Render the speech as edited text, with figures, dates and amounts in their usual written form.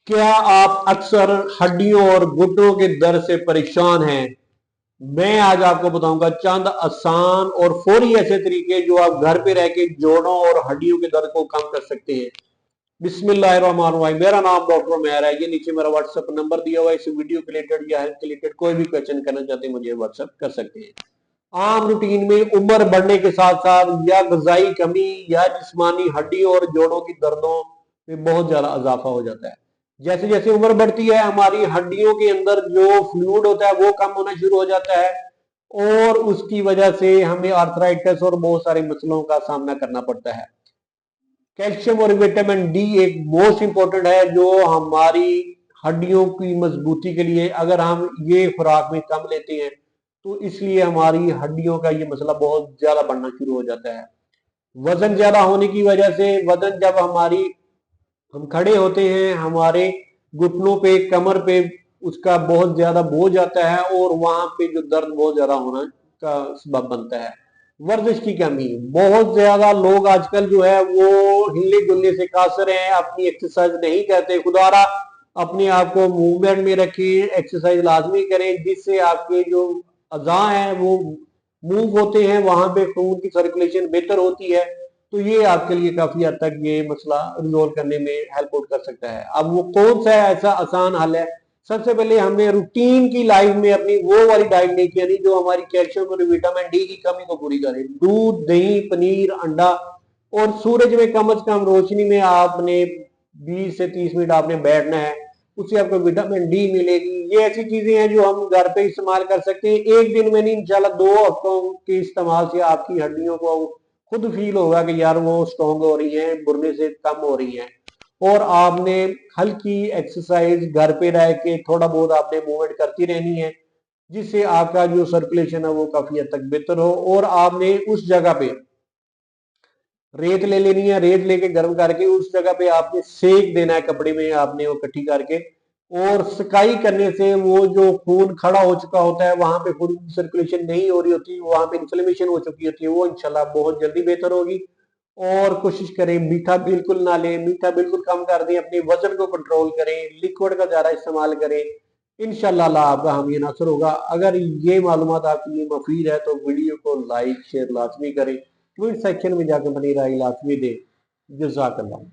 क्या आप अक्सर हड्डियों और घुटनों के दर्द से परेशान हैं? मैं आज आपको बताऊंगा चंद आसान और फौरी ऐसे तरीके जो आप घर पे रह के जोड़ों और हड्डियों के दर्द को कम कर सकते हैं। बिस्मिल्लाहिर्रहमानिर्रहीम। मेरा नाम डॉक्टर उमैर है। ये नीचे मेरा व्हाट्सएप नंबर दिया हुआ है। इस वीडियो के रिलेटेड या हेल्थ के रिलेटेड कोई भी क्वेश्चन करना चाहते हैं मुझे व्हाट्सएप कर सकते हैं। आम रूटीन में उम्र बढ़ने के साथ साथ या ग़िज़ाई कमी या जिस्मानी हड्डियों और जोड़ों की दर्दों में बहुत ज्यादा इजाफा हो जाता है। जैसे जैसे उम्र बढ़ती है हमारी हड्डियों के अंदर जो फ्लूइड होता है वो कम होना शुरू हो जाता है और उसकी वजह से हमें आर्थराइटिस और बहुत सारे मसलों का सामना करना पड़ता है। कैल्शियम और विटामिन डी एक मोस्ट इंपॉर्टेंट है जो हमारी हड्डियों की मजबूती के लिए, अगर हम ये खुराक में कम लेते हैं तो इसलिए हमारी हड्डियों का ये मसला बहुत ज्यादा बढ़ना शुरू हो जाता है। वजन ज्यादा होने की वजह से, वजन जब हम खड़े होते हैं हमारे घुटनों पे, कमर पे उसका बहुत ज्यादा बोझ आता है और वहां पे जो दर्द बहुत ज्यादा होना का सबब बनता है। वर्जिश की कमी, बहुत ज्यादा लोग आजकल जो है वो हिलने डुलने से कासर हैं, अपनी एक्सरसाइज नहीं करते। खुदारा अपने आप को मूवमेंट में रखें, एक्सरसाइज लाजमी करें जिससे आपके जो अज़ा हैं वो मूव होते हैं, वहां पे खून की सर्कुलेशन बेहतर होती है। तो ये आपके लिए काफी हद तक ये मसला रिजोल्व करने में हेल्प आउट कर सकता है। अब वो कौन सा ऐसा आसान हल है? सबसे पहले हमें रूटीन की लाइफ में अपनी वो वाली डाइट लेके आनी जो हमारी कैल्शियम और विटामिन डी की कमी को पूरी करे। दूध, दही, पनीर, अंडा और सूरज में कम से कम रोशनी में आपने 20 से 30 मिनट आपने बैठना है, उससे आपको विटामिन डी मिलेगी। ये ऐसी चीजें हैं जो हम घर पे इस्तेमाल कर सकते हैं। एक दिन में नहीं, इंशाल्लाह 2 हफ्तों के इस्तेमाल से आपकी हड्डियों को खुद फील होगा कि यार वो स्ट्रॉन्ग हो रही है, बुरने से कम हो रही है। और आपने हल्की एक्सरसाइज घर पे रह के थोड़ा बहुत आपने मूवमेंट करती रहनी है जिससे आपका जो सर्कुलेशन है वो काफी हद तक बेहतर हो। और आपने उस जगह पे रेत ले लेनी है, रेत लेके गर्म करके उस जगह पे आपने सेक देना है, कपड़े में आपने वो इकट्ठी करके। और सिकाई करने से वो जो खून खड़ा हो चुका होता है, वहां पे खून की सर्कुलेशन नहीं हो रही होती, वहां पे इन्फ्लेमेशन हो चुकी होती है, वो इंशाल्लाह बहुत जल्दी बेहतर होगी। और कोशिश करें मीठा बिल्कुल ना लें, मीठा बिल्कुल कम कर दें, अपने वजन को कंट्रोल करें, लिक्विड का ज्यादा इस्तेमाल करें। इंशाल्लाह अल्लाह आपका हामी नासर होगा। अगर ये मालूमात आपके लिए मुफीद है तो वीडियो को लाइक शेयर लाजमी करें, कमेंट सेक्शन में जाकर बनी राय लाजमी दें। जज़ाकल्लाह।